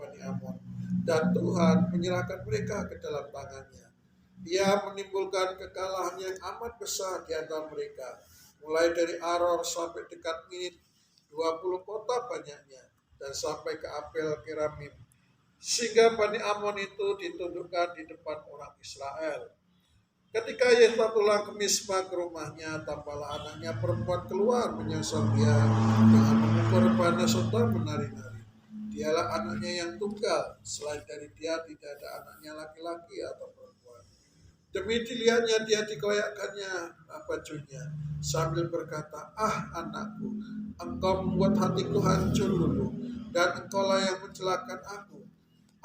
Bani Amon, dan Tuhan menyerahkan mereka ke dalam tangannya. Dia menimbulkan kekalahan yang amat besar di antara mereka, mulai dari Aror sampai dekat Minit, 20 kota banyaknya, dan sampai ke Apel Keramim, sehingga Bani Amon itu ditundukkan di depan orang Israel. Ketika Yefta pulang ke Mispa ke rumahnya, tampaklah anaknya perempuan keluar menyusul dia dengan mengukur bana serta menari-nari. Dialah anaknya yang tunggal, selain dari dia tidak ada anaknya laki-laki atau perempuan. Demi dilihatnya dia dikoyakkannya bajunya sambil berkata, "Ah anakku, engkau membuat hatiku hancur dulu, dan engkaulah yang mencelakakan aku.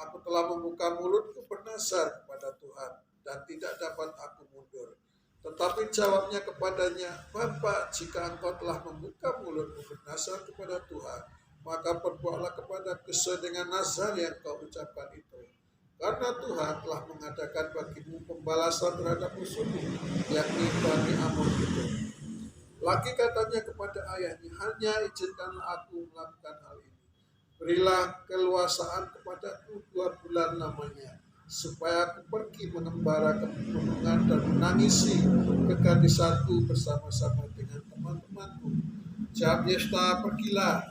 Aku telah membuka mulutku bernazar kepada Tuhan, dan tidak dapat aku mundur." Tetapi jawabnya kepadanya, "Bapa, jika engkau telah membuka mulutmu bernazar kepada Tuhan, maka perbuatlah kepadaku sesuai dengan nazar yang kau ucapkan itu. Karena Tuhan telah mengadakan bagimu pembalasan terhadap musuhmu, yakni Bani Amon itu." Laki katanya kepada ayahnya, "Hanya izinkanlah aku melakukan hal ini. Berilah keluasaan kepadaku 2 bulan lamanya, supaya aku pergi mengembara ke pegunungan dan menangisi kegadisanku bersama-sama dengan teman-temanku." Jawab Yefta, "Pergilah."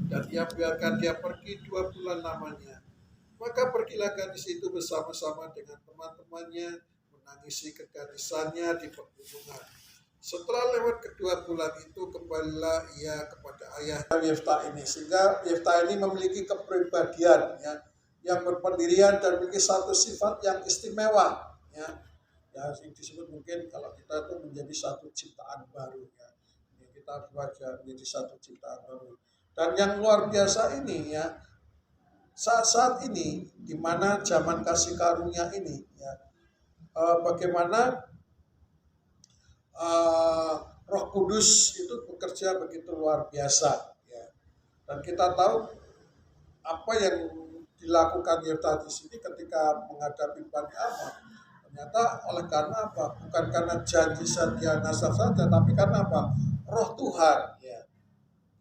Dan ia biarkan dia pergi 2 bulan lamanya. Maka pergilah gadis itu bersama-sama dengan teman-temannya menangisi kegadisannya di pegunungan. Setelah lewat kedua bulan itu, kembalilah ia kepada ayah Yefta ini, sehingga Yefta ini memiliki kepribadian yang berpendirian dan memiliki satu sifat yang istimewa, yang disebut mungkin kalau kita itu menjadi satu ciptaan baru, kita belajar menjadi satu ciptaan baru. Dan yang luar biasa ini, saat-saat ini di mana zaman kasih karunia ini, bagaimana Roh Kudus itu bekerja begitu luar biasa, dan kita tahu apa yang dilakukan Yefta di sini ketika menghadapi Bani Amon. Ternyata oleh karena apa? Bukan karena janji setia nazar saja, tapi karena apa? Roh Tuhan.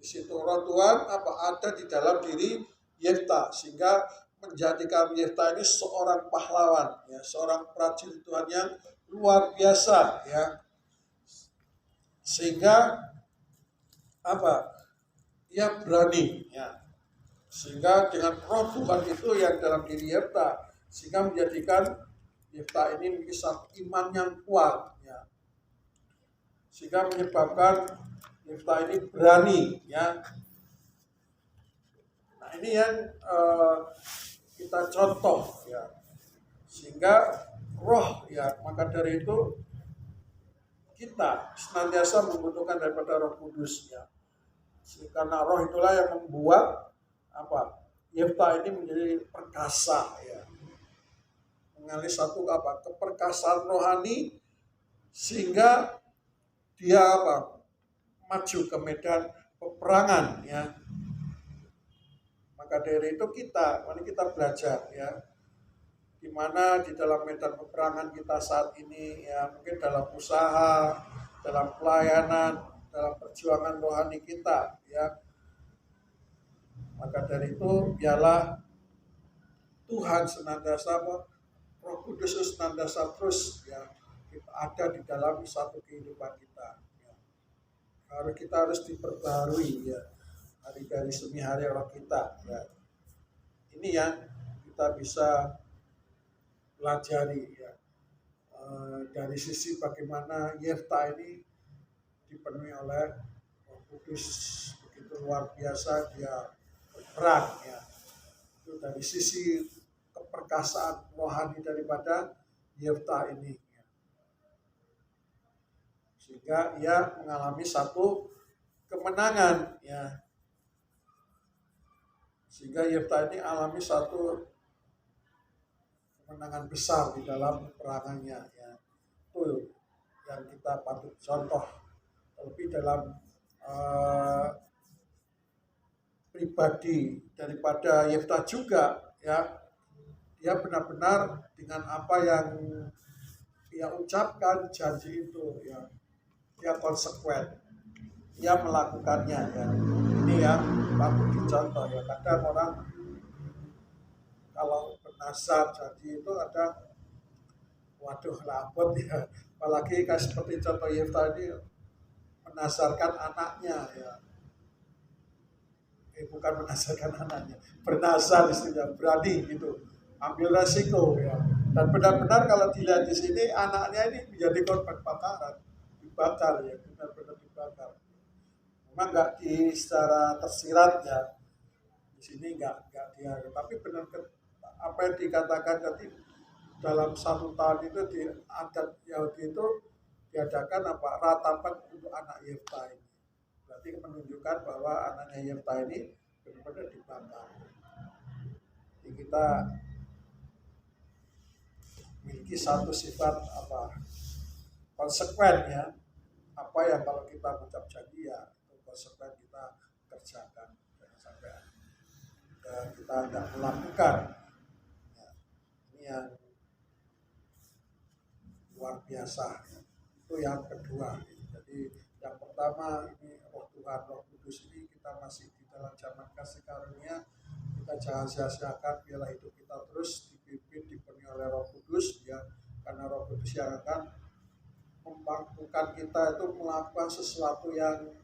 Di situ roh Tuhan ada di dalam diri Yefta, sehingga menjadikan Yefta ini seorang pahlawan, seorang prajurit Tuhan yang luar biasa, sehingga ia berani, sehingga dengan roh Tuhan itu yang dalam diri Yefta, sehingga menjadikan Yefta ini memiliki satu iman yang kuat, sehingga menyebabkan Yefta ini berani, Nah ini yang kita contoh, sehingga roh, maka dari itu kita senantiasa membutuhkan daripada Roh Kudus, karena roh itulah yang membuat Yefta ini menjadi perkasa, mengalami satu keperkasaan rohani, sehingga dia maju ke medan peperangan, Maka dari itu mari kita belajar, di mana di dalam medan peperangan kita saat ini, mungkin dalam usaha, dalam pelayanan, dalam perjuangan rohani kita, Maka dari itu biarlah Tuhan senantiasa, Roh Kudus senantiasa terus kita ada di dalam satu kehidupan kita. Kita harus diperbarui, hari dari demi hari roh kita. Ini yang kita bisa pelajari, dari sisi bagaimana Yefta ini dipenuhi oleh Roh Kudus begitu luar biasa, dia berperang, Itu dari sisi keperkasaan rohani daripada Yefta ini, sehingga ia mengalami satu kemenangan, sehingga Yefta ini alami satu kemenangan besar di dalam peperangannya, Itu yang kita patut contoh, lebih dalam pribadi daripada Yefta juga, dia benar-benar dengan apa yang dia ucapkan janji itu, dia konsekuen, dia melakukannya, Ini yang patut dicontoh, Kadang orang kalau bernasar janji itu ada, waduh lapot ya, apalagi kayak seperti contoh Yefta ini menasarkan anaknya ya, bukan menasarkan anaknya, bernasar istilahnya, berani gitu, ambil resiko ya. Dan benar-benar kalau dilihat di sini anaknya ini menjadi korban bakaran, dibakar ya, benar-benar dibakar. Memang nggak di secara tersirat ya, di sini nggak dia, tapi benar apa yang dikatakan tadi dalam 1 tahun itu di adat Yahudi itu diadakan apa ratapan untuk anak Yefta ini. Berarti menunjukkan bahwa anaknya Yefta ini benar-benar dibakar. Jadi kita memiliki satu sifat apa konsekuen ya, apa yang kalau kita mengucap janji ya itu konsekuen kita kerjakan, jangan sampai kita tidak melakukan ya, ini yang luar biasa ya. Itu yang kedua. Jadi yang pertama ini roh Tuhan, roh kudus ini kita masih di dalam zaman kasih karunia, kita jangan sia-siakan, biarlah hidup kita terus dipimpin dipenuhi oleh roh kudus ya, karena roh kudus yang akan memampukan kita itu melakukan sesuatu yang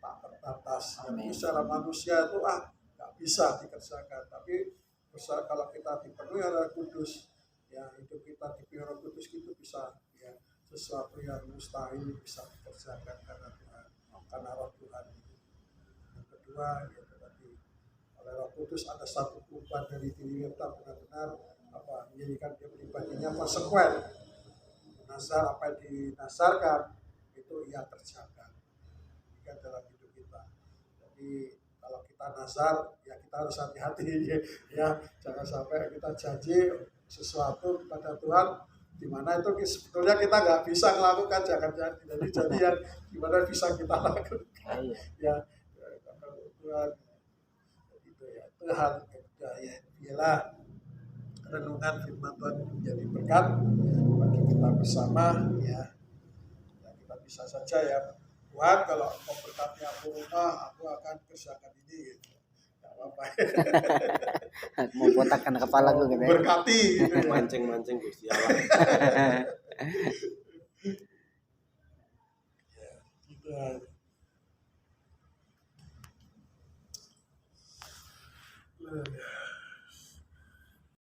tak terbatas. Yang secara manusia itu nggak bisa dikerjakan, tapi kalau kita dipenuhi oleh roh kudus ya, hidup kita dipenuhi roh kudus itu bisa ya, sesuatu yang mustahil bisa dikerjakan karena Tuhan, karena roh Tuhan. Yang kedua yaitu tadi oleh roh kudus ada satu perubahan dari diri kita, benar-benar apa menjadikan dia pribadinya konsekuen. Nasar apa yang dinasarkan itu ia kerjakan dalam hidup kita. Jadi kalau kita nasar ya kita harus hati-hati ya, jangan sampai kita janji sesuatu kepada Tuhan di mana itu sebetulnya kita nggak bisa melakukan, jangan jadi jadian gimana bisa kita lakukan ya Tuhan itu ya. Tuhan ya, ialah renungan firman Tuhan menjadi berkat bagi kita bersama ya. Ya kita bisa saja ya, Tuhan kalau mau berkati aku rumah, aku akan kerjakan ini gitu. Gak apa-apa. Mau botakkan kepala gue gitu ya. Berkati gitu ya. Mancing-mancing Gusti Allah.